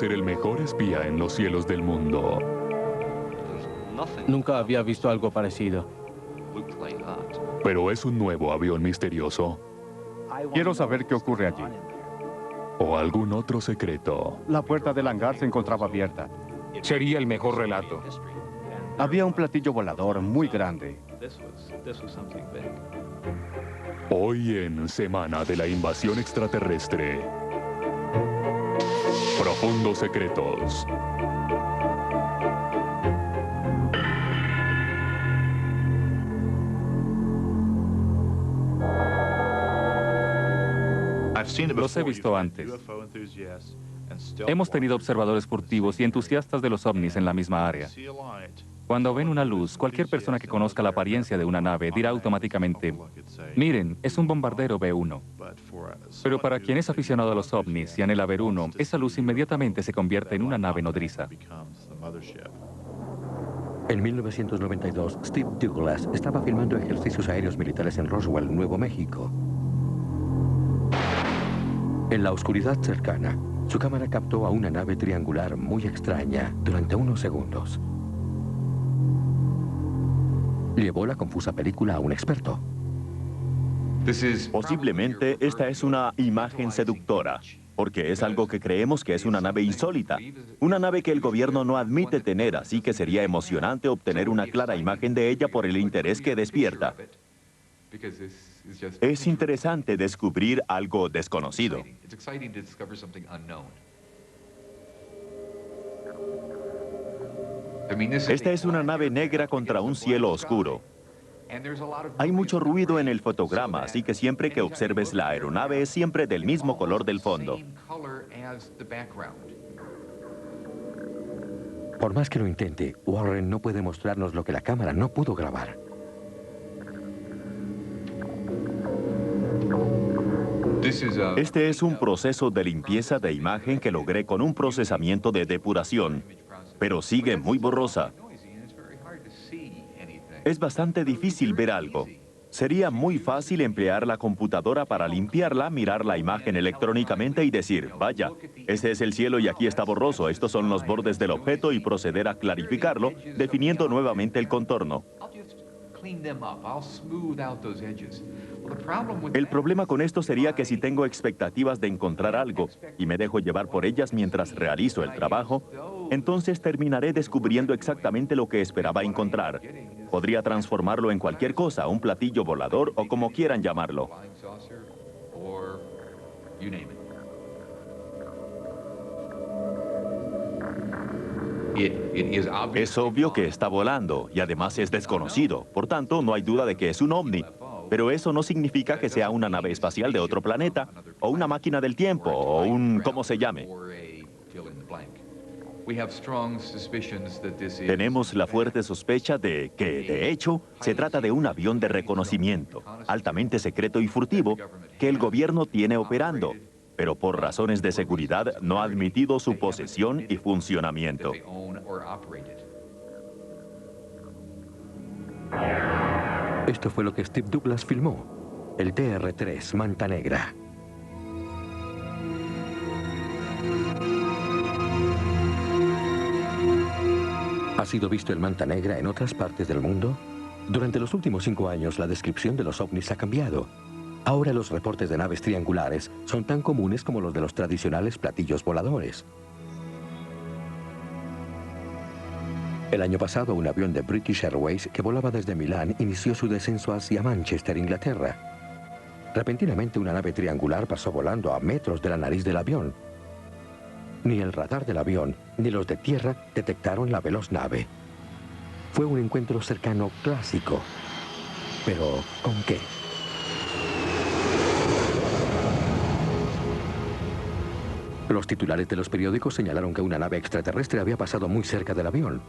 ser el mejor espía en los cielos del mundo. Nunca había visto algo parecido. Pero es un nuevo avión misterioso. Quiero saber qué ocurre allí. O algún otro secreto. La puerta del hangar se encontraba abierta. Sería el mejor relato. Había un platillo volador muy grande. Hoy en Semana de la Invasión Extraterrestre. Profundos Secretos. Los he visto antes. Hemos tenido observadores furtivos y entusiastas de los ovnis en la misma área. Cuando ven una luz, cualquier persona que conozca la apariencia de una nave dirá automáticamente, miren, es un bombardero B-1. Pero para quien es aficionado a los ovnis y anhela ver uno, esa luz inmediatamente se convierte en una nave nodriza. En 1992, Steve Douglas estaba filmando ejercicios aéreos militares en Roswell, Nuevo México. En la oscuridad cercana, su cámara captó a una nave triangular muy extraña durante unos segundos. Llevó la confusa película a un experto. Posiblemente esta es una imagen seductora, porque es algo que creemos que es una nave insólita. Una nave que el gobierno no admite tener, así que sería emocionante obtener una clara imagen de ella por el interés que despierta. Es interesante descubrir algo desconocido. Esta es una nave negra contra un cielo oscuro. Hay mucho ruido en el fotograma, así que siempre que observes la aeronave es siempre del mismo color del fondo. Por más que lo intente, Warren no puede mostrarnos lo que la cámara no pudo grabar. Este es un proceso de limpieza de imagen que logré con un procesamiento de depuración, pero sigue muy borrosa. Es bastante difícil ver algo. Sería muy fácil emplear la computadora para limpiarla, mirar la imagen electrónicamente y decir, vaya, ese es el cielo y aquí está borroso, estos son los bordes del objeto y proceder a clarificarlo, definiendo nuevamente el contorno. El problema con esto sería que si tengo expectativas de encontrar algo y me dejo llevar por ellas mientras realizo el trabajo, entonces terminaré descubriendo exactamente lo que esperaba encontrar. Podría transformarlo en cualquier cosa, un platillo volador o como quieran llamarlo. Es obvio que está volando y además es desconocido, por tanto no hay duda de que es un ovni. Pero eso no significa que sea una nave espacial de otro planeta, o una máquina del tiempo, o un ¿cómo se llame? Tenemos la fuerte sospecha de que, de hecho, se trata de un avión de reconocimiento, altamente secreto y furtivo, que el gobierno tiene operando, pero por razones de seguridad no ha admitido su posesión y funcionamiento. Esto fue lo que Steve Douglas filmó, el TR-3 Manta Negra. ¿Ha sido visto el Manta Negra en otras partes del mundo? Durante los últimos 5 años, la descripción de los ovnis ha cambiado. Ahora los reportes de naves triangulares son tan comunes como los de los tradicionales platillos voladores. El año pasado, un avión de British Airways que volaba desde Milán inició su descenso hacia Manchester, Inglaterra. Repentinamente, una nave triangular pasó volando a metros de la nariz del avión. Ni el radar del avión, ni los de tierra detectaron la veloz nave. Fue un encuentro cercano clásico. Pero, ¿con qué? Los titulares de los periódicos señalaron que una nave extraterrestre había pasado muy cerca del avión.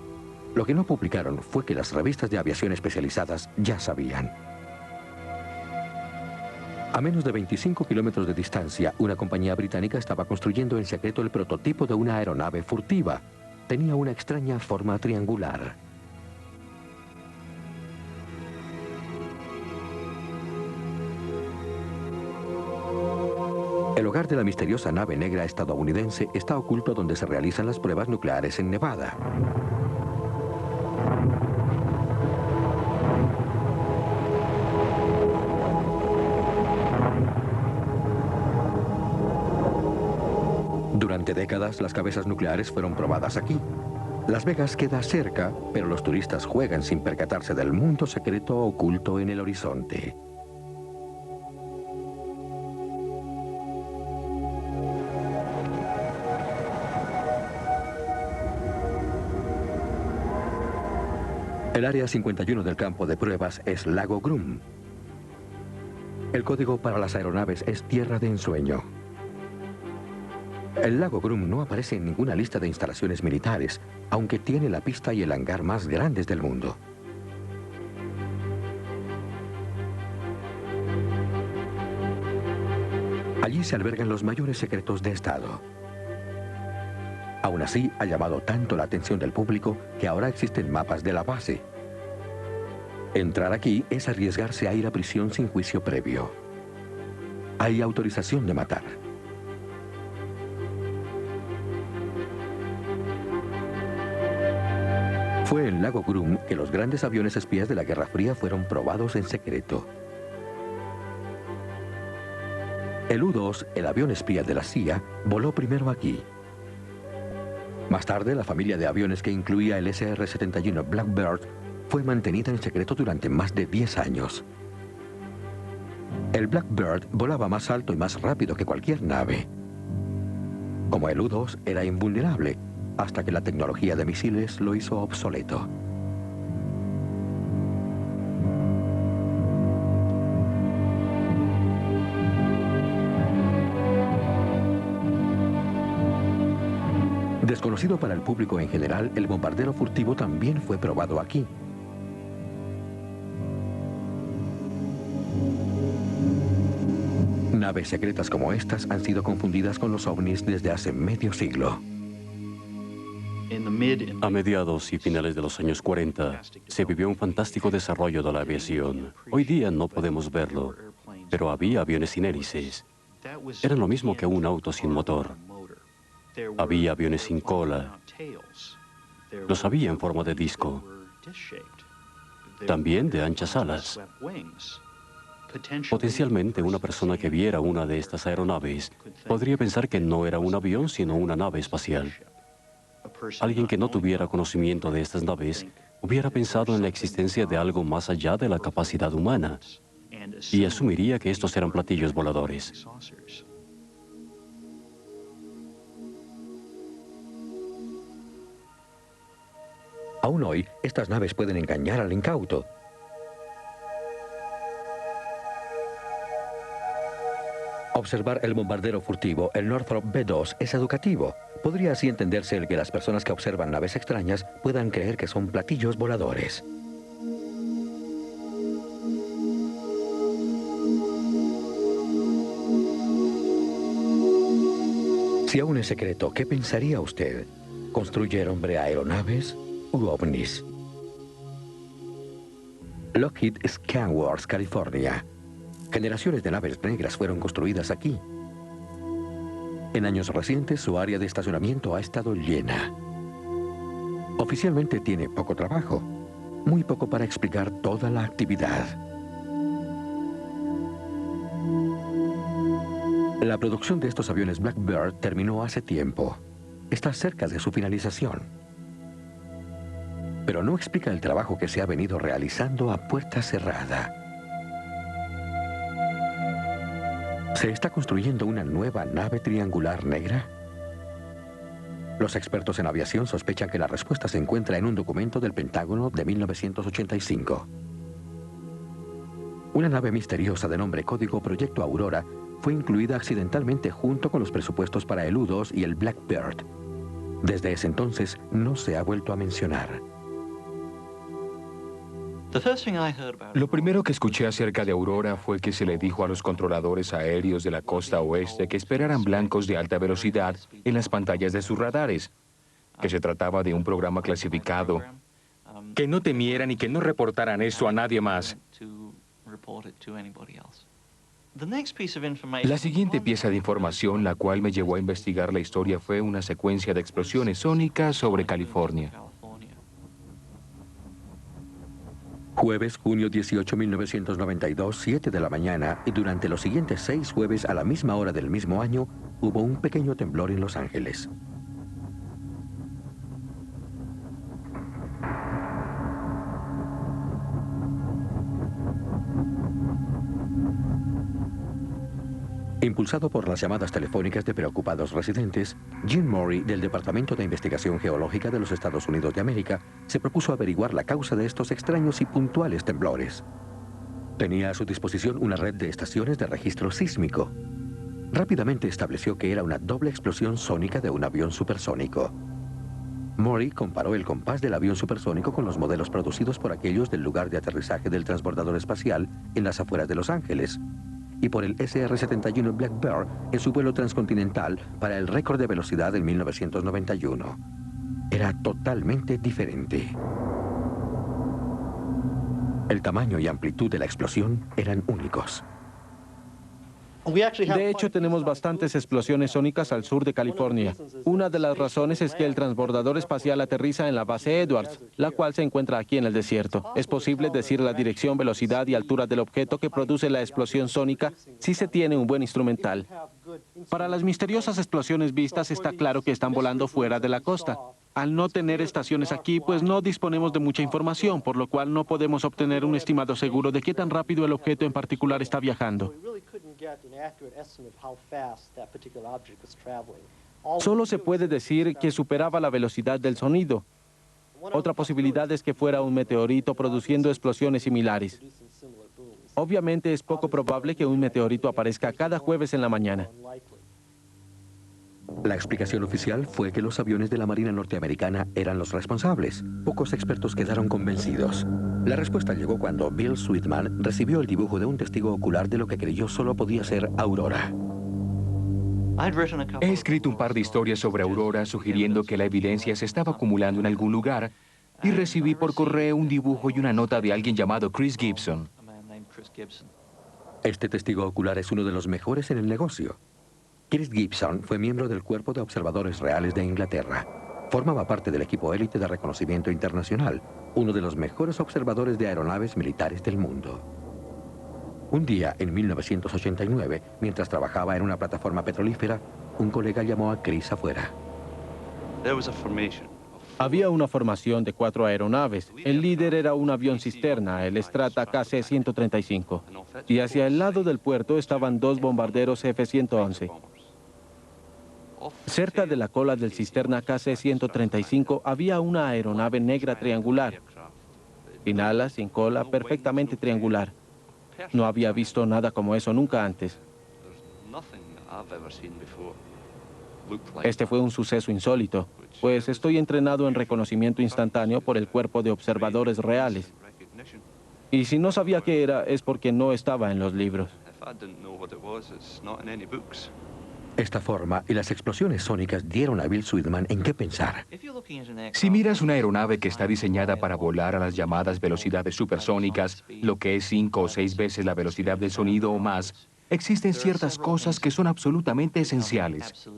Lo que no publicaron fue que las revistas de aviación especializadas ya sabían. A menos de 25 kilómetros de distancia, una compañía británica estaba construyendo en secreto el prototipo de una aeronave furtiva. Tenía una extraña forma triangular. El hogar de la misteriosa nave negra estadounidense está oculto donde se realizan las pruebas nucleares en Nevada. Durante décadas, las cabezas nucleares fueron probadas aquí. Las Vegas queda cerca, pero los turistas juegan sin percatarse del mundo secreto oculto en el horizonte. El área 51 del campo de pruebas es Lago Groom. El código para las aeronaves es Tierra de Ensueño. El lago Groom no aparece en ninguna lista de instalaciones militares, aunque tiene la pista y el hangar más grandes del mundo. Allí se albergan los mayores secretos de Estado. Aún así, ha llamado tanto la atención del público que ahora existen mapas de la base. Entrar aquí es arriesgarse a ir a prisión sin juicio previo. Hay autorización de matar. Fue en Lago Groom que los grandes aviones espías de la Guerra Fría fueron probados en secreto. El U-2, el avión espía de la CIA, voló primero aquí. Más tarde, la familia de aviones que incluía el SR-71 Blackbird fue mantenida en secreto durante más de 10 años. El Blackbird volaba más alto y más rápido que cualquier nave. Como el U-2 era invulnerable, hasta que la tecnología de misiles lo hizo obsoleto. Desconocido para el público en general, el bombardero furtivo también fue probado aquí. Naves secretas como estas han sido confundidas con los ovnis desde hace medio siglo. A mediados y finales de los años 40, se vivió un fantástico desarrollo de la aviación. Hoy día no podemos verlo, pero había aviones sin hélices. Eran lo mismo que un auto sin motor. Había aviones sin cola. Los había en forma de disco. También de anchas alas. Potencialmente, una persona que viera una de estas aeronaves podría pensar que no era un avión, sino una nave espacial. Alguien que no tuviera conocimiento de estas naves hubiera pensado en la existencia de algo más allá de la capacidad humana y asumiría que estos eran platillos voladores. Aún hoy, estas naves pueden engañar al incauto. Observar el bombardero furtivo, el Northrop B-2, es educativo. Podría así entenderse el que las personas que observan naves extrañas puedan creer que son platillos voladores. Si aún es secreto, ¿qué pensaría usted? ¿Construyer hombre aeronaves u ovnis? Lockheed Skywards, California. Generaciones de naves negras fueron construidas aquí. En años recientes, su área de estacionamiento ha estado llena. Oficialmente tiene poco trabajo, muy poco para explicar toda la actividad. La producción de estos aviones Blackbird terminó hace tiempo. Está cerca de su finalización. Pero no explica el trabajo que se ha venido realizando a puerta cerrada. ¿Se está construyendo una nueva nave triangular negra? Los expertos en aviación sospechan que la respuesta se encuentra en un documento del Pentágono de 1985. Una nave misteriosa de nombre Código Proyecto Aurora fue incluida accidentalmente junto con los presupuestos para el U-2 y el Blackbird. Desde ese entonces no se ha vuelto a mencionar. Lo primero que escuché acerca de Aurora fue que se le dijo a los controladores aéreos de la costa oeste que esperaran blancos de alta velocidad en las pantallas de sus radares, que se trataba de un programa clasificado, que no temieran y que no reportaran esto a nadie más. La siguiente pieza de información, la cual me llevó a investigar la historia, fue una secuencia de explosiones sónicas sobre California. Jueves, junio 18, 1992, 7 de la mañana, y durante los siguientes 6 jueves a la misma hora del mismo año, hubo un pequeño temblor en Los Ángeles. Impulsado por las llamadas telefónicas de preocupados residentes, Jim Murray, del Departamento de Investigación Geológica de los Estados Unidos de América, se propuso averiguar la causa de estos extraños y puntuales temblores. Tenía a su disposición una red de estaciones de registro sísmico. Rápidamente estableció que era una doble explosión sónica de un avión supersónico. Murray comparó el compás del avión supersónico con los modelos producidos por aquellos del lugar de aterrizaje del transbordador espacial en las afueras de Los Ángeles, y por el SR-71 Black Bear en su vuelo transcontinental para el récord de velocidad en 1991. Era totalmente diferente. El tamaño y amplitud de la explosión eran únicos. De hecho, tenemos bastantes explosiones sónicas al sur de California. Una de las razones es que el transbordador espacial aterriza en la base Edwards, la cual se encuentra aquí en el desierto. Es posible decir la dirección, velocidad y altura del objeto que produce la explosión sónica si se tiene un buen instrumental. Para las misteriosas explosiones vistas, está claro que están volando fuera de la costa. Al no tener estaciones aquí, pues no disponemos de mucha información, por lo cual no podemos obtener un estimado seguro de qué tan rápido el objeto en particular está viajando. Solo se puede decir que superaba la velocidad del sonido. Otra posibilidad es que fuera un meteorito produciendo explosiones similares. Obviamente es poco probable que un meteorito aparezca cada jueves en la mañana. La explicación oficial fue que los aviones de la Marina norteamericana eran los responsables. Pocos expertos quedaron convencidos. La respuesta llegó cuando Bill Sweetman recibió el dibujo de un testigo ocular de lo que creyó solo podía ser Aurora. He escrito un par de historias sobre Aurora sugiriendo que la evidencia se estaba acumulando en algún lugar y recibí por correo un dibujo y una nota de alguien llamado Chris Gibson. Este testigo ocular es uno de los mejores en el negocio. Chris Gibson fue miembro del Cuerpo de Observadores Reales de Inglaterra. Formaba parte del equipo élite de reconocimiento internacional, uno de los mejores observadores de aeronaves militares del mundo. Un día, en 1989, mientras trabajaba en una plataforma petrolífera, un colega llamó a Chris afuera. Había una formación de 4 aeronaves. El líder era un avión cisterna, el Strata KC-135. Y hacia el lado del puerto estaban 2 bombarderos F-111. Cerca de la cola del cisterna KC-135 había una aeronave negra triangular. Sin alas, sin cola, perfectamente triangular. No había visto nada como eso nunca antes. Este fue un suceso insólito, pues estoy entrenado en reconocimiento instantáneo por el Cuerpo de Observadores Reales. Y si no sabía qué era, es porque no estaba en los libros. Esta forma y las explosiones sónicas dieron a Bill Sweetman en qué pensar. Si miras una aeronave que está diseñada para volar a las llamadas velocidades supersónicas, lo que es 5 o 6 veces la velocidad del sonido o más, existen ciertas cosas que son absolutamente esenciales.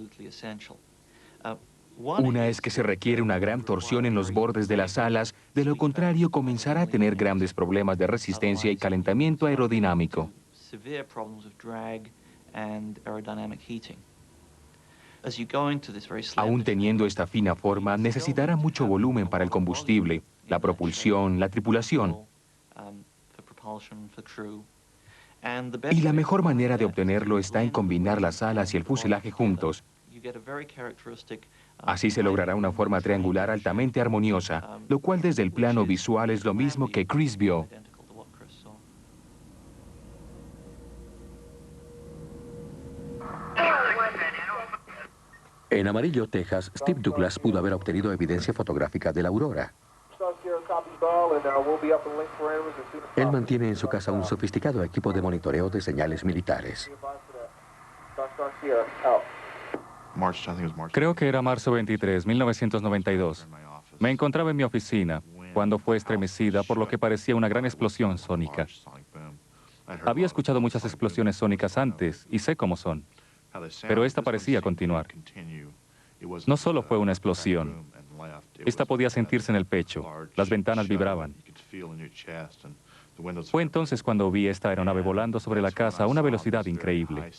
Una es que se requiere una gran torsión en los bordes de las alas, de lo contrario comenzará a tener grandes problemas de resistencia y calentamiento aerodinámico. Aún teniendo esta fina forma, necesitará mucho volumen para el combustible, la propulsión, la tripulación. Y la mejor manera de obtenerlo está en combinar las alas y el fuselaje juntos. Así se logrará una forma triangular altamente armoniosa, lo cual desde el plano visual es lo mismo que Chris vio. En Amarillo, Texas, Steve Douglas pudo haber obtenido evidencia fotográfica de la aurora. Él mantiene en su casa un sofisticado equipo de monitoreo de señales militares. Creo que era marzo 23, 1992. Me encontraba en mi oficina cuando fue estremecida por lo que parecía una gran explosión sónica. Había escuchado muchas explosiones sónicas antes y sé cómo son, pero esta parecía continuar. No solo fue una explosión, esta podía sentirse en el pecho, las ventanas vibraban. Fue entonces cuando vi esta aeronave volando sobre la casa a una velocidad increíble.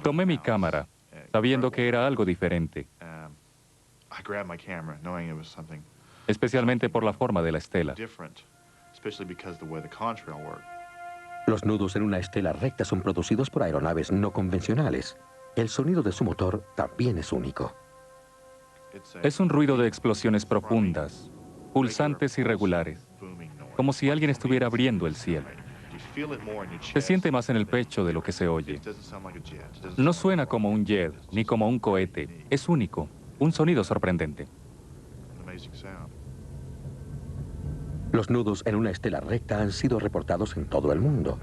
Tomé mi cámara, sabiendo que era algo diferente, especialmente por la forma de la estela. Los nudos en una estela recta son producidos por aeronaves no convencionales. El sonido de su motor también es único. Es un ruido de explosiones profundas, pulsantes y regulares, como si alguien estuviera abriendo el cielo. Se siente más en el pecho de lo que se oye. No suena como un jet, ni como un cohete. Es único, un sonido sorprendente. Los nudos en una estela recta han sido reportados en todo el mundo.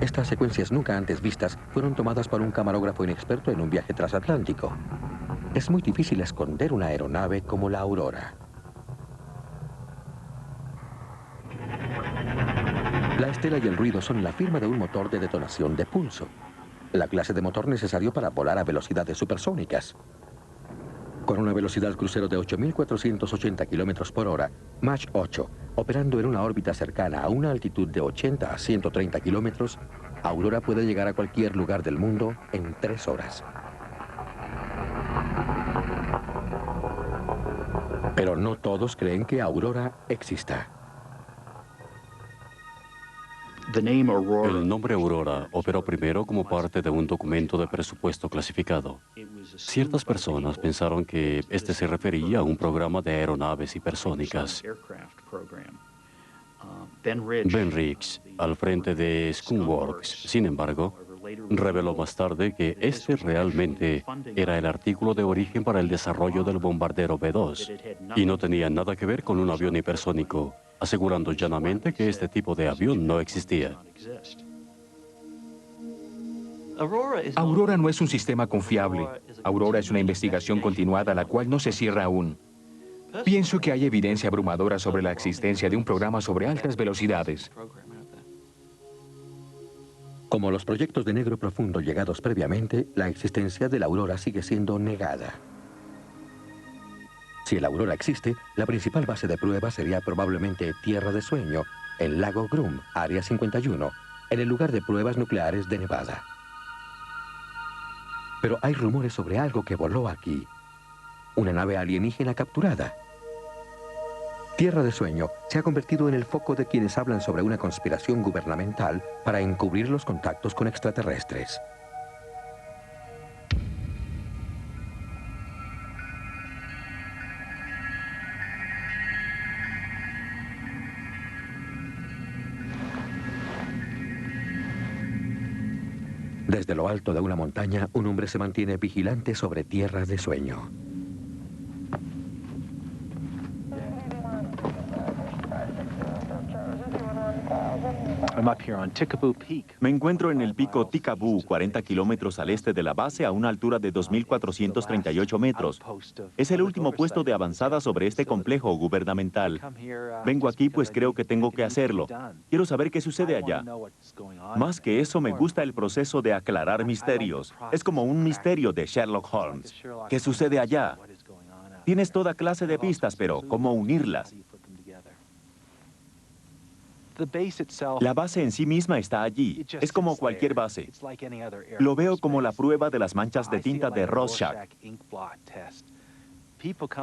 Estas secuencias nunca antes vistas fueron tomadas por un camarógrafo inexperto en un viaje transatlántico. Es muy difícil esconder una aeronave como la Aurora. La estela y el ruido son la firma de un motor de detonación de pulso, la clase de motor necesario para volar a velocidades supersónicas. Con una velocidad crucero de 8.480 kilómetros por hora, Mach 8, operando en una órbita cercana a una altitud de 80 a 130 kilómetros, Aurora puede llegar a cualquier lugar del mundo en 3 horas. Pero no todos creen que Aurora exista. El nombre Aurora operó primero como parte de un documento de presupuesto clasificado. Ciertas personas pensaron que este se refería a un programa de aeronaves hipersónicas. Ben Rix, al frente de Skunkworks, sin embargo, reveló más tarde que este realmente era el artículo de origen para el desarrollo del bombardero B-2 y no tenía nada que ver con un avión hipersónico, asegurando llanamente que este tipo de avión no existía. Aurora no es un sistema confiable. Aurora es una investigación continuada, la cual no se cierra aún. Pienso que hay evidencia abrumadora sobre la existencia de un programa sobre altas velocidades. Como los proyectos de negro profundo llegados previamente, la existencia de la Aurora sigue siendo negada. Si la Aurora existe, la principal base de prueba sería probablemente Tierra de Sueño, el lago Groom, Área 51, en el lugar de pruebas nucleares de Nevada. Pero hay rumores sobre algo que voló aquí. Una nave alienígena capturada. Tierra de Sueño se ha convertido en el foco de quienes hablan sobre una conspiración gubernamental para encubrir los contactos con extraterrestres. Desde lo alto de una montaña, un hombre se mantiene vigilante sobre Tierra de Sueño. Me encuentro en el pico Tikaboo, 40 kilómetros al este de la base, a una altura de 2.438 metros. Es el último puesto de avanzada sobre este complejo gubernamental. Vengo aquí pues creo que tengo que hacerlo. Quiero saber qué sucede allá. Más que eso, me gusta el proceso de aclarar misterios. Es como un misterio de Sherlock Holmes. ¿Qué sucede allá? Tienes toda clase de pistas, pero ¿cómo unirlas? La base en sí misma está allí. Es como cualquier base. Lo veo como la prueba de las manchas de tinta de Rorschach.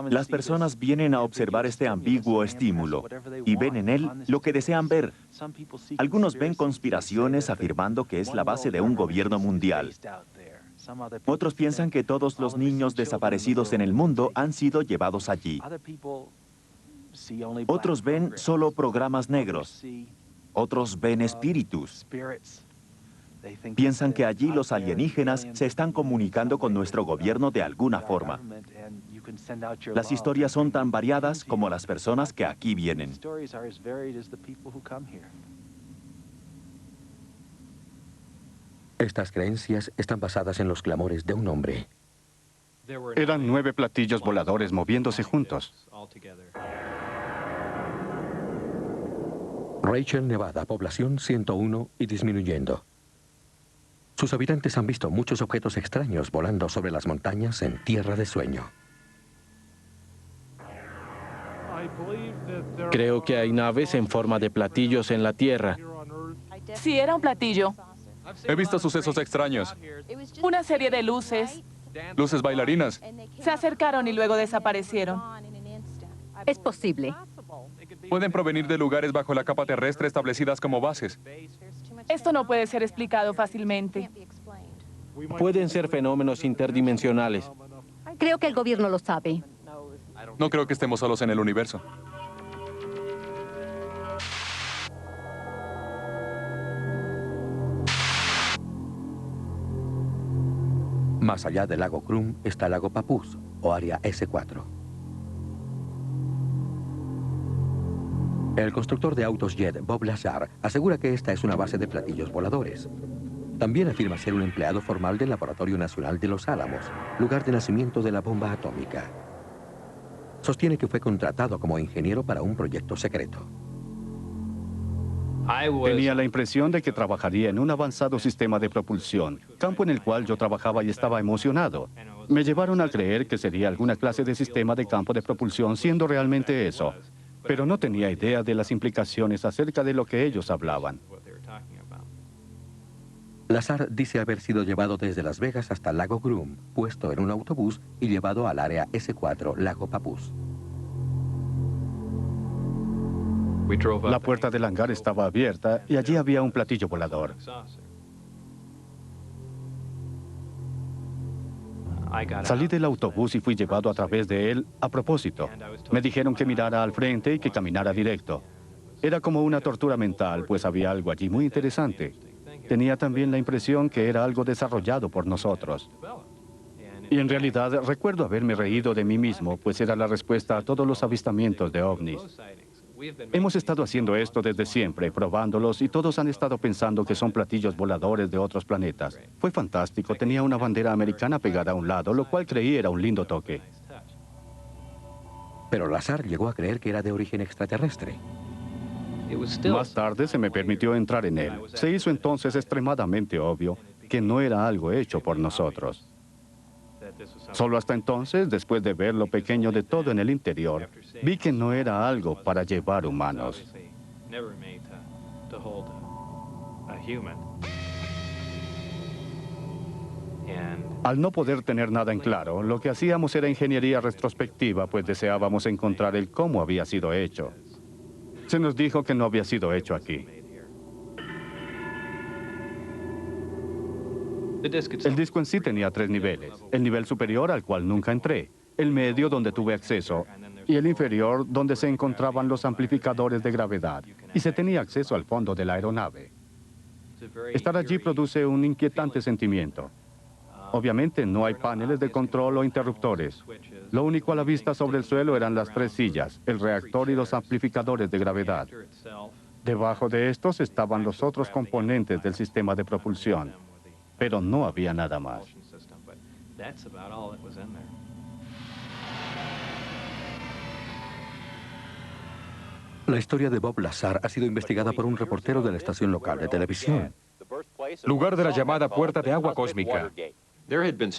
Las personas vienen a observar este ambiguo estímulo y ven en él lo que desean ver. Algunos ven conspiraciones afirmando que es la base de un gobierno mundial. Otros piensan que todos los niños desaparecidos en el mundo han sido llevados allí. Otros ven solo programas negros. Otros ven espíritus. Piensan que allí los alienígenas se están comunicando con nuestro gobierno de alguna forma. Las historias son tan variadas como las personas que aquí vienen. Estas creencias están basadas en los clamores de un hombre. Eran 9 platillos voladores moviéndose juntos. Rachel, Nevada, población 101 y disminuyendo. Sus habitantes han visto muchos objetos extraños volando sobre las montañas en tierra de sueño. Creo que hay naves en forma de platillos en la Tierra. Sí, era un platillo. He visto sucesos extraños. Una serie de luces. Luces bailarinas. Se acercaron y luego desaparecieron. Es posible. Pueden provenir de lugares bajo la capa terrestre establecidas como bases. Esto no puede ser explicado fácilmente. Pueden ser fenómenos interdimensionales. Creo que el gobierno lo sabe. No creo que estemos solos en el universo. Más allá del lago Krum está el lago Papoose, o área S4. El constructor de autos jet, Bob Lazar, asegura que esta es una base de platillos voladores. También afirma ser un empleado formal del Laboratorio Nacional de Los Álamos, lugar de nacimiento de la bomba atómica. Sostiene que fue contratado como ingeniero para un proyecto secreto. Tenía la impresión de que trabajaría en un avanzado sistema de propulsión, campo en el cual yo trabajaba y estaba emocionado. Me llevaron a creer que sería alguna clase de sistema de campo de propulsión, siendo realmente eso. Pero no tenía idea de las implicaciones acerca de lo que ellos hablaban. Lazar dice haber sido llevado desde Las Vegas hasta el lago Krum, puesto en un autobús y llevado al área S4, lago Papoose. La puerta del hangar estaba abierta y allí había un platillo volador. Salí del autobús y fui llevado a través de él a propósito. Me dijeron que mirara al frente y que caminara directo. Era como una tortura mental, pues había algo allí muy interesante. Tenía también la impresión que era algo desarrollado por nosotros. Y en realidad recuerdo haberme reído de mí mismo, pues era la respuesta a todos los avistamientos de ovnis. Hemos estado haciendo esto desde siempre, probándolos, y todos han estado pensando que son platillos voladores de otros planetas. Fue fantástico, tenía una bandera americana pegada a un lado, lo cual creí era un lindo toque. Pero Lazar llegó a creer que era de origen extraterrestre. Más tarde se me permitió entrar en él. Se hizo entonces extremadamente obvio que no era algo hecho por nosotros. Solo hasta entonces, después de ver lo pequeño de todo en el interior, vi que no era algo para llevar humanos. Al no poder tener nada en claro, lo que hacíamos era ingeniería retrospectiva, pues deseábamos encontrar el cómo había sido hecho. Se nos dijo que no había sido hecho aquí. El disco en sí tenía 3 niveles. El nivel superior, al cual nunca entré, el medio, donde tuve acceso, y el inferior, donde se encontraban los amplificadores de gravedad, y se tenía acceso al fondo de la aeronave. Estar allí produce un inquietante sentimiento. Obviamente no hay paneles de control o interruptores. Lo único a la vista sobre el suelo eran las 3 sillas, el reactor y los amplificadores de gravedad. Debajo de estos estaban los otros componentes del sistema de propulsión, pero no había nada más. La historia de Bob Lazar ha sido investigada por un reportero de la estación local de televisión. Lugar de la llamada Puerta de Agua Cósmica.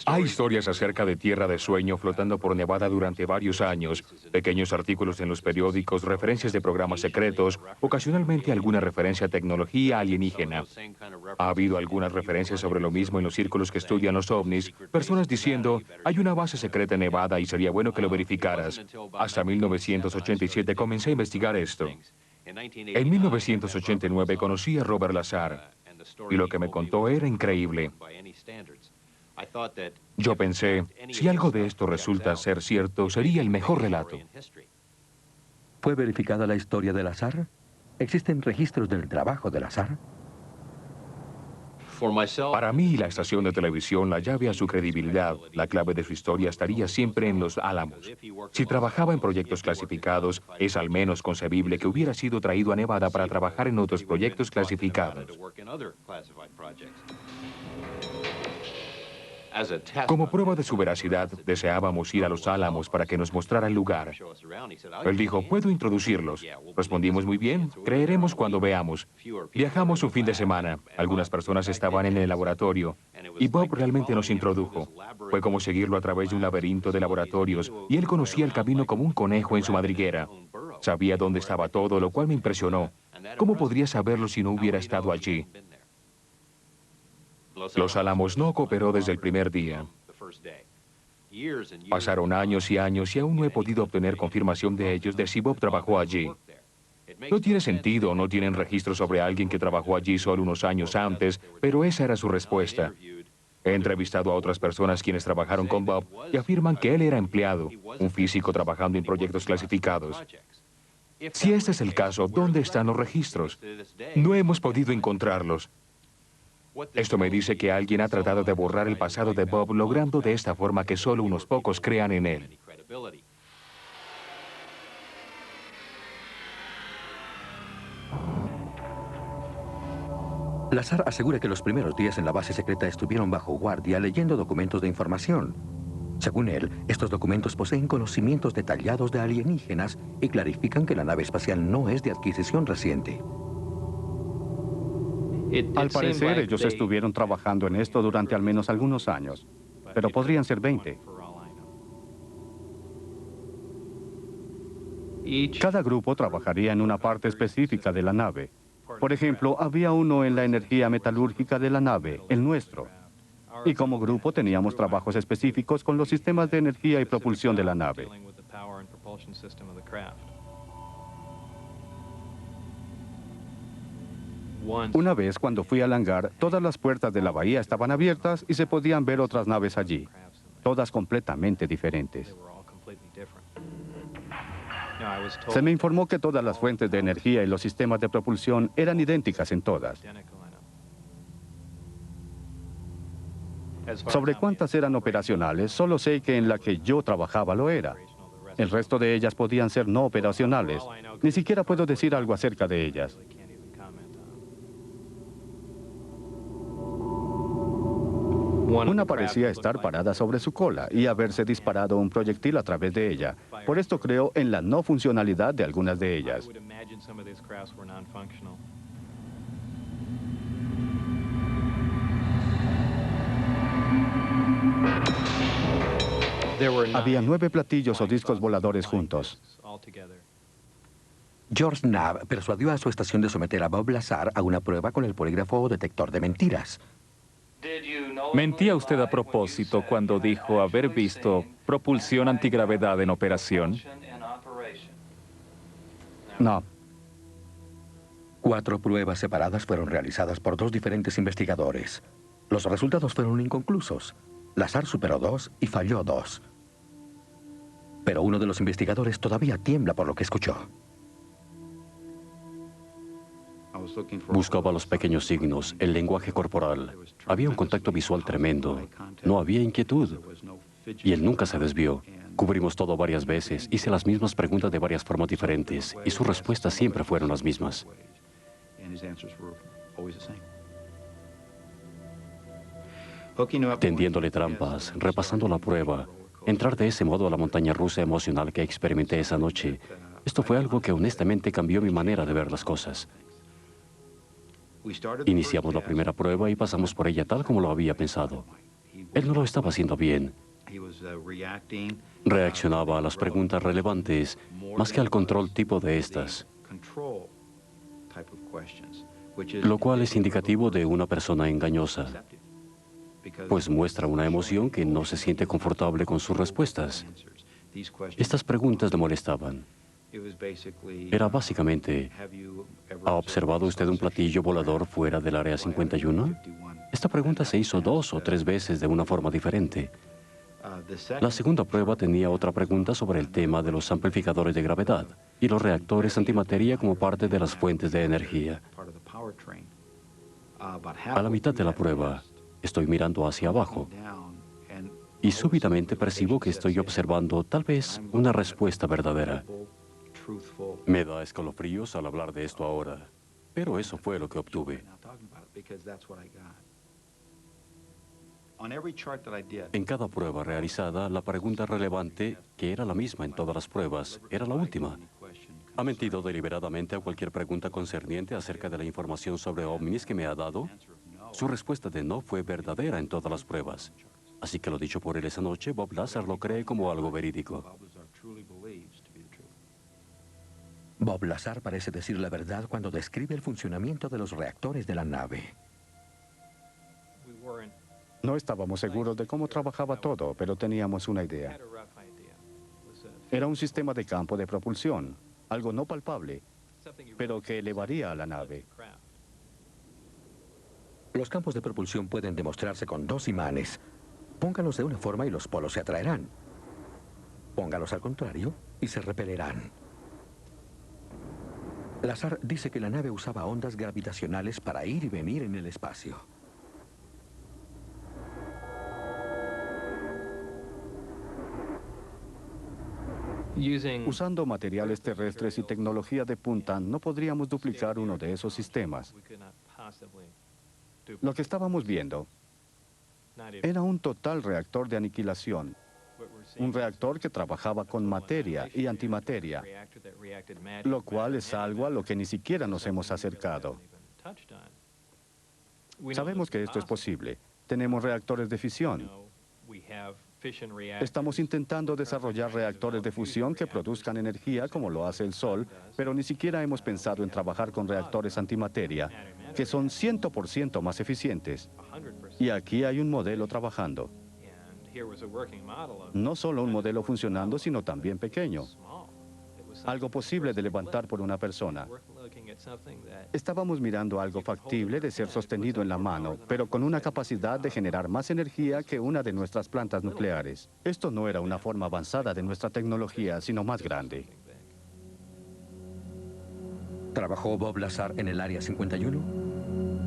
Hay historias acerca de tierra de sueño flotando por Nevada durante varios años, pequeños artículos en los periódicos, referencias de programas secretos, ocasionalmente alguna referencia a tecnología alienígena. Ha habido algunas referencias sobre lo mismo en los círculos que estudian los ovnis, personas diciendo, hay una base secreta en Nevada y sería bueno que lo verificaras. Hasta 1987 comencé a investigar esto. En 1989 conocí a Robert Lazar y lo que me contó era increíble. Yo pensé, si algo de esto resulta ser cierto, sería el mejor relato. ¿Fue verificada la historia de Lazar? ¿Existen registros del trabajo de Lazar? Para mí, la estación de televisión, la llave a su credibilidad, la clave de su historia estaría siempre en Los Álamos. Si trabajaba en proyectos clasificados, es al menos concebible que hubiera sido traído a Nevada para trabajar en otros proyectos clasificados. Como prueba de su veracidad, deseábamos ir a Los Álamos para que nos mostrara el lugar. Él dijo, ¿puedo introducirlos? Respondimos, muy bien, creeremos cuando veamos. Viajamos un fin de semana. Algunas personas estaban en el laboratorio y Bob realmente nos introdujo. Fue como seguirlo a través de un laberinto de laboratorios y él conocía el camino como un conejo en su madriguera. Sabía dónde estaba todo, lo cual me impresionó. ¿Cómo podría saberlo si no hubiera estado allí? Los Álamos no cooperó desde el primer día. Pasaron años y años y aún no he podido obtener confirmación de ellos de si Bob trabajó allí. No tiene sentido, no tienen registro sobre alguien que trabajó allí solo unos años antes, pero esa era su respuesta. He entrevistado a otras personas quienes trabajaron con Bob y afirman que él era empleado, un físico trabajando en proyectos clasificados. Si este es el caso, ¿dónde están los registros? No hemos podido encontrarlos. Esto me dice que alguien ha tratado de borrar el pasado de Bob, logrando de esta forma que solo unos pocos crean en él. Lazar asegura que los primeros días en la base secreta estuvieron bajo guardia leyendo documentos de información. Según él, estos documentos poseen conocimientos detallados de alienígenas y clarifican que la nave espacial no es de adquisición reciente. Al parecer, ellos estuvieron trabajando en esto durante al menos algunos años, pero podrían ser 20. Cada grupo trabajaría en una parte específica de la nave. Por ejemplo, había uno en la energía metalúrgica de la nave, el nuestro. Y como grupo teníamos trabajos específicos con los sistemas de energía y propulsión de la nave. Una vez, cuando fui al hangar, todas las puertas de la bahía estaban abiertas y se podían ver otras naves allí, todas completamente diferentes. Se me informó que todas las fuentes de energía y los sistemas de propulsión eran idénticas en todas. Sobre cuántas eran operacionales, solo sé que en la que yo trabajaba lo era. El resto de ellas podían ser no operacionales. Ni siquiera puedo decir algo acerca de ellas. Una parecía estar parada sobre su cola y haberse disparado un proyectil a través de ella. Por esto creo en la no funcionalidad de algunas de ellas. Había 9 platillos o discos voladores juntos. George Knapp persuadió a su estación de someter a Bob Lazar a una prueba con el polígrafo o detector de mentiras. ¿Mentía usted a propósito cuando dijo haber visto propulsión antigravedad en operación? No. 4 pruebas separadas fueron realizadas por 2 diferentes investigadores. Los resultados fueron inconclusos. Lazar superó 2 y falló 2. Pero uno de los investigadores todavía tiembla por lo que escuchó. Buscaba los pequeños signos, el lenguaje corporal. Había un contacto visual tremendo. No había inquietud. Y él nunca se desvió. Cubrimos todo varias veces. Hice las mismas preguntas de varias formas diferentes. Y sus respuestas siempre fueron las mismas. Tendiéndole trampas, repasando la prueba. Entrar de ese modo a la montaña rusa emocional que experimenté esa noche. Esto fue algo que honestamente cambió mi manera de ver las cosas. Iniciamos la primera prueba y pasamos por ella tal como lo había pensado. Él no lo estaba haciendo bien. Reaccionaba a las preguntas relevantes más que al control tipo de estas, lo cual es indicativo de una persona engañosa, pues muestra una emoción que no se siente confortable con sus respuestas. Estas preguntas le molestaban. Era básicamente, ¿ha observado usted un platillo volador fuera del Área 51? Esta pregunta se hizo 2 o 3 veces de una forma diferente. La segunda prueba tenía otra pregunta sobre el tema de los amplificadores de gravedad y los reactores antimateria como parte de las fuentes de energía. A la mitad de la prueba, estoy mirando hacia abajo y súbitamente percibo que estoy observando tal vez una respuesta verdadera. Me da escalofríos al hablar de esto ahora, pero eso fue lo que obtuve. En cada prueba realizada, la pregunta relevante, que era la misma en todas las pruebas, era la última. ¿Ha mentido deliberadamente a cualquier pregunta concerniente acerca de la información sobre ovnis que me ha dado? Su respuesta de no fue verdadera en todas las pruebas. Así que lo dicho por él esa noche, Bob Lazar lo cree como algo verídico. Bob Lazar parece decir la verdad cuando describe el funcionamiento de los reactores de la nave. No estábamos seguros de cómo trabajaba todo, pero teníamos una idea. Era un sistema de campo de propulsión, algo no palpable, pero que elevaría a la nave. Los campos de propulsión pueden demostrarse con dos imanes. Póngalos de una forma y los polos se atraerán. Póngalos al contrario y se repelerán. Lazar dice que la nave usaba ondas gravitacionales para ir y venir en el espacio. Usando materiales terrestres y tecnología de punta, no podríamos duplicar uno de esos sistemas. Lo que estábamos viendo era un total reactor de aniquilación. Un reactor que trabajaba con materia y antimateria, lo cual es algo a lo que ni siquiera nos hemos acercado. Sabemos que esto es posible. Tenemos reactores de fisión. Estamos intentando desarrollar reactores de fusión que produzcan energía como lo hace el Sol, pero ni siquiera hemos pensado en trabajar con reactores antimateria, que son 100% más eficientes. Y aquí hay un modelo trabajando. No solo un modelo funcionando, sino también pequeño. Algo posible de levantar por una persona. Estábamos mirando algo factible de ser sostenido en la mano, pero con una capacidad de generar más energía que una de nuestras plantas nucleares. Esto no era una forma avanzada de nuestra tecnología, sino más grande. ¿Trabajó Bob Lazar en el Área 51?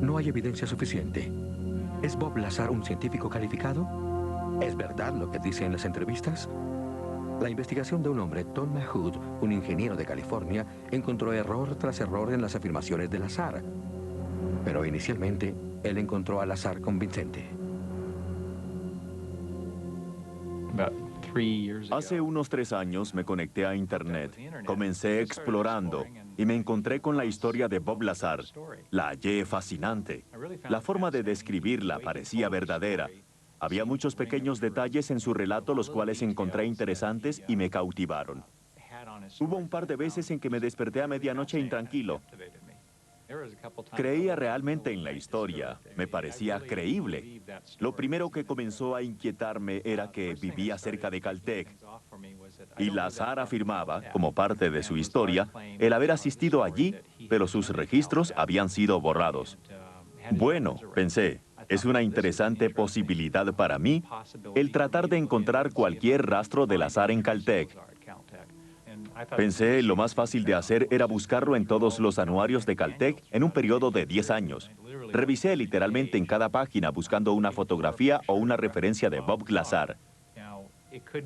No hay evidencia suficiente. ¿Es Bob Lazar un científico calificado? ¿Es verdad lo que dice en las entrevistas? La investigación de un hombre, Tom Mahood, un ingeniero de California, encontró error tras error en las afirmaciones de Lazar. Pero inicialmente, él encontró a Lazar convincente. Hace unos 3 años me conecté a Internet. Comencé explorando y me encontré con la historia de Bob Lazar. La hallé fascinante. La forma de describirla parecía verdadera. Había muchos pequeños detalles en su relato los cuales encontré interesantes y me cautivaron. Hubo un par de veces en que me desperté a medianoche intranquilo. Creía realmente en la historia, me parecía creíble. Lo primero que comenzó a inquietarme era que vivía cerca de Caltech. Y Lazar afirmaba, como parte de su historia, el haber asistido allí, pero sus registros habían sido borrados. Bueno, pensé, es una interesante posibilidad para mí el tratar de encontrar cualquier rastro de Lazar en Caltech. Pensé, lo más fácil de hacer era buscarlo en todos los anuarios de Caltech en un periodo de 10 años. Revisé literalmente en cada página buscando una fotografía o una referencia de Bob Lazar.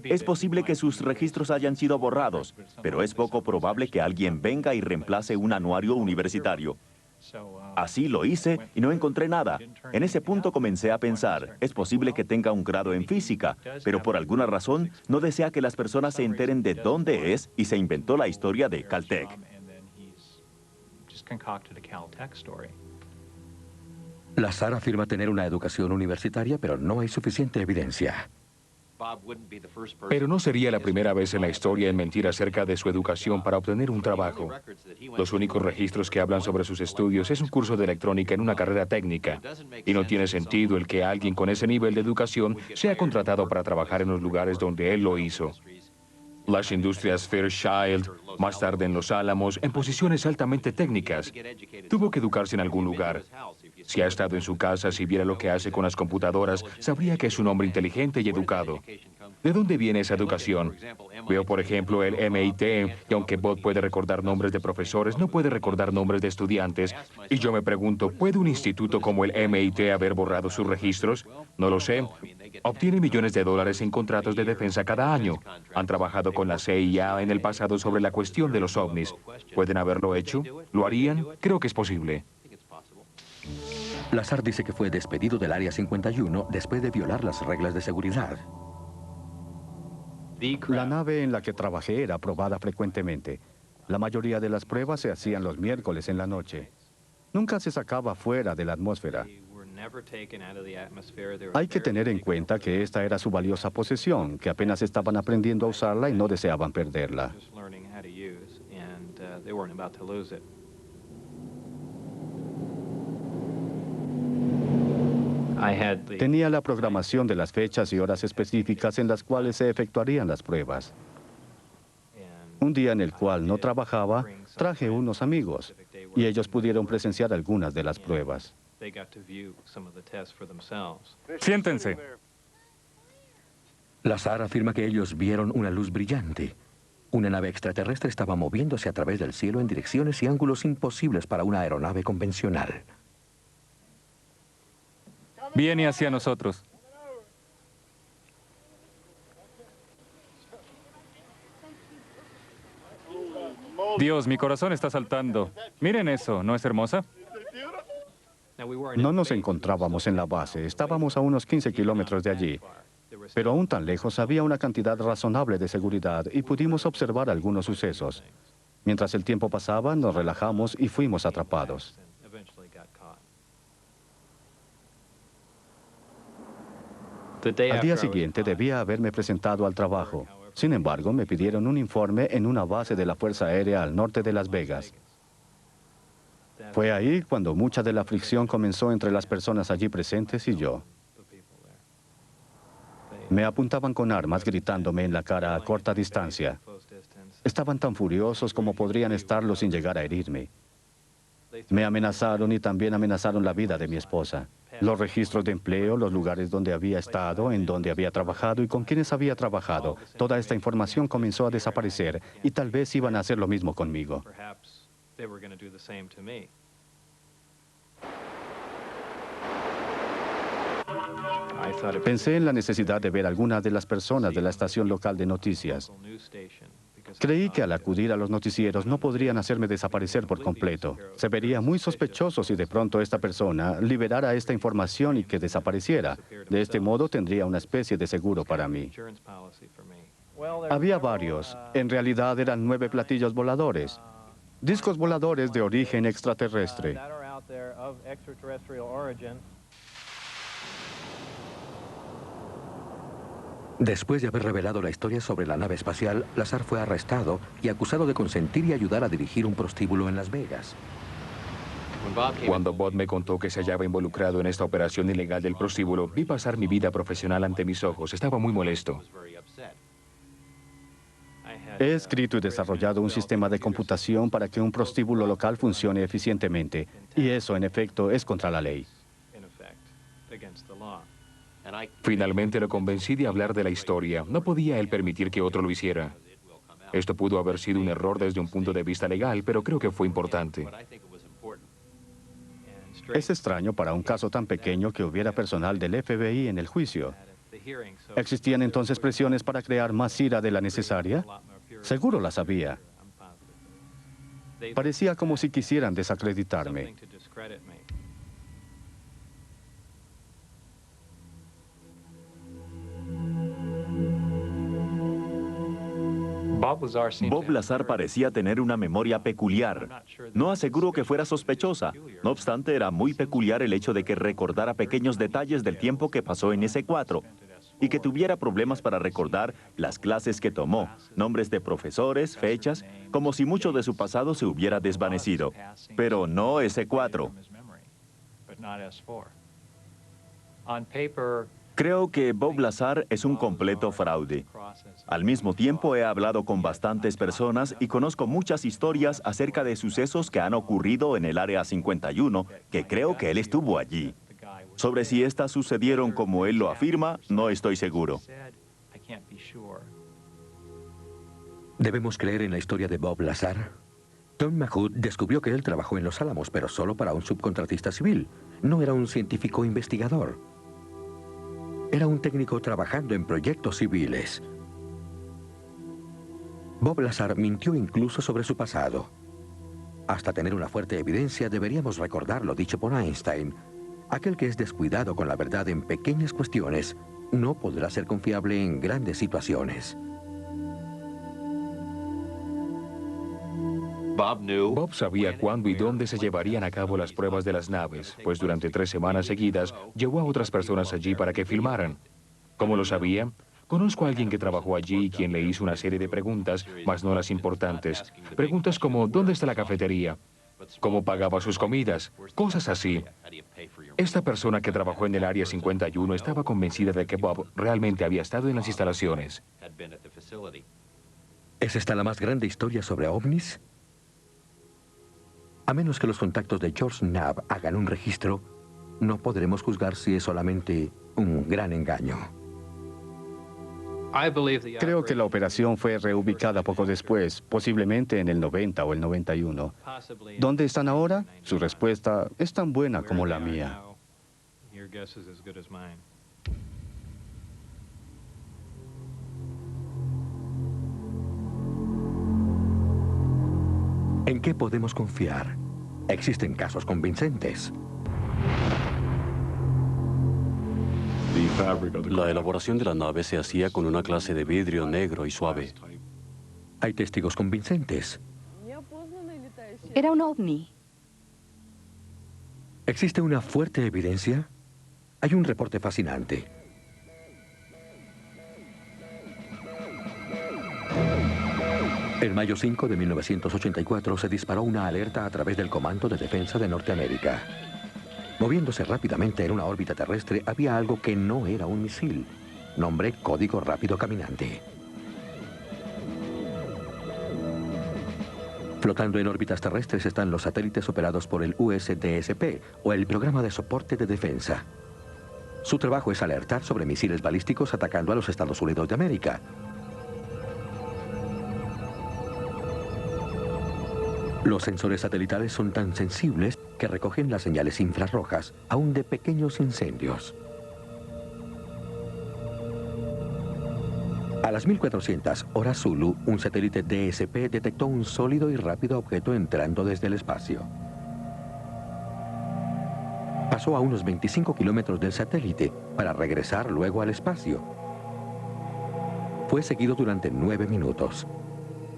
Es posible que sus registros hayan sido borrados, pero es poco probable que alguien venga y reemplace un anuario universitario. Así lo hice y no encontré nada. En ese punto comencé a pensar, es posible que tenga un grado en física, pero por alguna razón no desea que las personas se enteren de dónde es y se inventó la historia de Caltech. Lazar afirma tener una educación universitaria, pero no hay suficiente evidencia. Pero no sería la primera vez en la historia en mentir acerca de su educación para obtener un trabajo. Los únicos registros que hablan sobre sus estudios es un curso de electrónica en una carrera técnica. Y no tiene sentido el que alguien con ese nivel de educación sea contratado para trabajar en los lugares donde él lo hizo. Las industrias Fairchild, más tarde en Los Álamos, en posiciones altamente técnicas. Tuvo que educarse en algún lugar. Si ha estado en su casa, si viera lo que hace con las computadoras, sabría que es un hombre inteligente y educado. ¿De dónde viene esa educación? Veo, por ejemplo, el MIT, y aunque Bob puede recordar nombres de profesores, no puede recordar nombres de estudiantes. Y yo me pregunto, ¿puede un instituto como el MIT haber borrado sus registros? No lo sé. Obtiene millones de dólares en contratos de defensa cada año. Han trabajado con la CIA en el pasado sobre la cuestión de los ovnis. ¿Pueden haberlo hecho? ¿Lo harían? Creo que es posible. Lazar dice que fue despedido del Área 51 después de violar las reglas de seguridad. La nave en la que trabajé era probada frecuentemente. La mayoría de las pruebas se hacían los miércoles en la noche. Nunca se sacaba fuera de la atmósfera. Hay que tener en cuenta que esta era su valiosa posesión, que apenas estaban aprendiendo a usarla y no deseaban perderla. Tenía la programación de las fechas y horas específicas en las cuales se efectuarían las pruebas. Un día en el cual no trabajaba, traje unos amigos y ellos pudieron presenciar algunas de las pruebas. Siéntense. Lazar afirma que ellos vieron una luz brillante. Una nave extraterrestre estaba moviéndose a través del cielo en direcciones y ángulos imposibles para una aeronave convencional. Viene hacia nosotros. Dios, mi corazón está saltando. Miren eso, ¿no es hermosa? No nos encontrábamos en la base, estábamos a unos 15 kilómetros de allí. Pero aún tan lejos había una cantidad razonable de seguridad y pudimos observar algunos sucesos. Mientras el tiempo pasaba, nos relajamos y fuimos atrapados. Al día siguiente debía haberme presentado al trabajo. Sin embargo, me pidieron un informe en una base de la Fuerza Aérea al norte de Las Vegas. Fue ahí cuando mucha de la fricción comenzó entre las personas allí presentes y yo. Me apuntaban con armas gritándome en la cara a corta distancia. Estaban tan furiosos como podrían estarlo sin llegar a herirme. Me amenazaron y también amenazaron la vida de mi esposa. Los registros de empleo, los lugares donde había estado, en donde había trabajado y con quienes había trabajado. Toda esta información comenzó a desaparecer y tal vez iban a hacer lo mismo conmigo. Pensé en la necesidad de ver a algunas de las personas de la estación local de noticias. Creí que al acudir a los noticieros no podrían hacerme desaparecer por completo. Se vería muy sospechoso si de pronto esta persona liberara esta información y que desapareciera. De este modo tendría una especie de seguro para mí. Había varios. En realidad eran 9 platillos voladores. Discos voladores de origen extraterrestre. Después de haber revelado la historia sobre la nave espacial, Lazar fue arrestado y acusado de consentir y ayudar a dirigir un prostíbulo en Las Vegas. Cuando Bob me contó que se hallaba involucrado en esta operación ilegal del prostíbulo, vi pasar mi vida profesional ante mis ojos. Estaba muy molesto. He escrito y desarrollado un sistema de computación para que un prostíbulo local funcione eficientemente. Y eso, en efecto, es contra la ley. Finalmente lo convencí de hablar de la historia. No podía él permitir que otro lo hiciera. Esto pudo haber sido un error desde un punto de vista legal, pero creo que fue importante. Es extraño para un caso tan pequeño que hubiera personal del FBI en el juicio. ¿Existían entonces presiones para crear más ira de la necesaria? Seguro las había. Parecía como si quisieran desacreditarme. Bob Lazar parecía tener una memoria peculiar. No aseguro que fuera sospechosa. No obstante, era muy peculiar el hecho de que recordara pequeños detalles del tiempo que pasó en S4 y que tuviera problemas para recordar las clases que tomó, nombres de profesores, fechas, como si mucho de su pasado se hubiera desvanecido. Pero no S4. Creo que Bob Lazar es un completo fraude. Al mismo tiempo, he hablado con bastantes personas y conozco muchas historias acerca de sucesos que han ocurrido en el Área 51, que creo que él estuvo allí. Sobre si estas sucedieron como él lo afirma, no estoy seguro. ¿Debemos creer en la historia de Bob Lazar? Tom Mahood descubrió que él trabajó en Los Álamos, pero solo para un subcontratista civil. No era un científico investigador. Era un técnico trabajando en proyectos civiles. Bob Lazar mintió incluso sobre su pasado. Hasta tener una fuerte evidencia, deberíamos recordar lo dicho por Einstein. Aquel que es descuidado con la verdad en pequeñas cuestiones no podrá ser confiable en grandes situaciones. Bob sabía cuándo y dónde se llevarían a cabo las pruebas de las naves, pues durante 3 semanas seguidas llevó a otras personas allí para que filmaran. ¿Cómo lo sabía? Conozco a alguien que trabajó allí y quien le hizo una serie de preguntas, mas no las importantes. Preguntas como ¿dónde está la cafetería? ¿Cómo pagaba sus comidas? Cosas así. Esta persona que trabajó en el Área 51 estaba convencida de que Bob realmente había estado en las instalaciones. ¿Es esta la más grande historia sobre ovnis? A menos que los contactos de George Knapp hagan un registro, no podremos juzgar si es solamente un gran engaño. Creo que la operación fue reubicada poco después, posiblemente en el 90 o el 91. ¿Dónde están ahora? Su respuesta es tan buena como la mía. ¿En qué podemos confiar? Existen casos convincentes. La elaboración de la nave se hacía con una clase de vidrio negro y suave. Hay testigos convincentes. Era un ovni. ¿Existe una fuerte evidencia? Hay un reporte fascinante. En mayo 5 de 1984 se disparó una alerta a través del Comando de Defensa de Norteamérica. Moviéndose rápidamente en una órbita terrestre había algo que no era un misil. Nombre Código Rápido Caminante. Flotando en órbitas terrestres están los satélites operados por el USDSP, o el Programa de Soporte de Defensa. Su trabajo es alertar sobre misiles balísticos atacando a los Estados Unidos de América. Los sensores satelitales son tan sensibles que recogen las señales infrarrojas, aún de pequeños incendios. A las 1400 horas Zulu, un satélite DSP detectó un sólido y rápido objeto entrando desde el espacio. Pasó a unos 25 kilómetros del satélite para regresar luego al espacio. Fue seguido durante 9 minutos.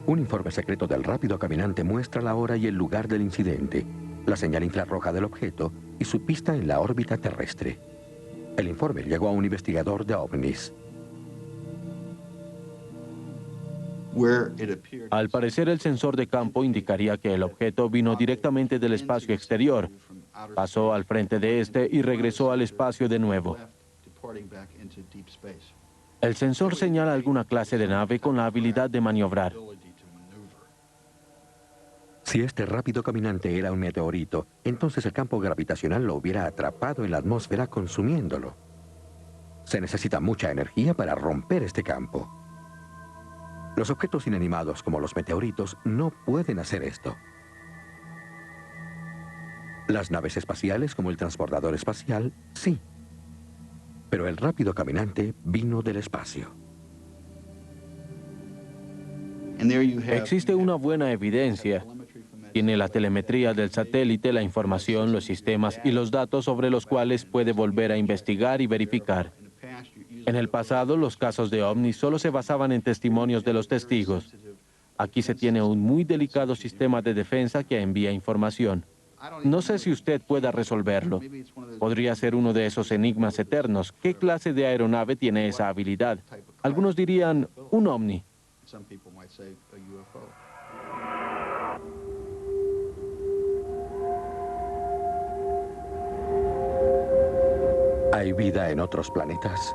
Un informe secreto del Rápido Caminante muestra la hora y el lugar del incidente, la señal infrarroja del objeto y su pista en la órbita terrestre. El informe llegó a un investigador de ovnis. Al parecer, el sensor de campo indicaría que el objeto vino directamente del espacio exterior, pasó al frente de este y regresó al espacio de nuevo. El sensor señala alguna clase de nave con la habilidad de maniobrar. Si este rápido caminante era un meteorito, entonces el campo gravitacional lo hubiera atrapado en la atmósfera consumiéndolo. Se necesita mucha energía para romper este campo. Los objetos inanimados como los meteoritos no pueden hacer esto. Las naves espaciales como el transbordador espacial, sí. Pero el rápido caminante vino del espacio. Existe una buena evidencia. Tiene la telemetría del satélite, la información, los sistemas y los datos sobre los cuales puede volver a investigar y verificar. En el pasado, los casos de ovnis solo se basaban en testimonios de los testigos. Aquí se tiene un muy delicado sistema de defensa que envía información. No sé si usted pueda resolverlo. Podría ser uno de esos enigmas eternos. ¿Qué clase de aeronave tiene esa habilidad? Algunos dirían un ovni. ¿Hay vida en otros planetas?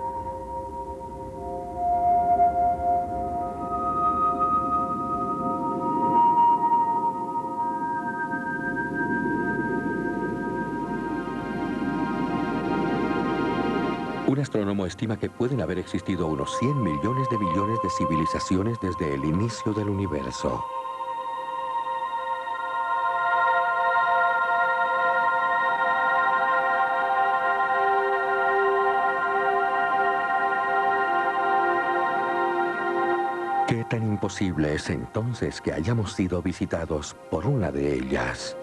Un astrónomo estima que pueden haber existido unos 100 millones de billones de civilizaciones desde el inicio del universo. ¿Qué tan imposible es entonces que hayamos sido visitados por una de ellas?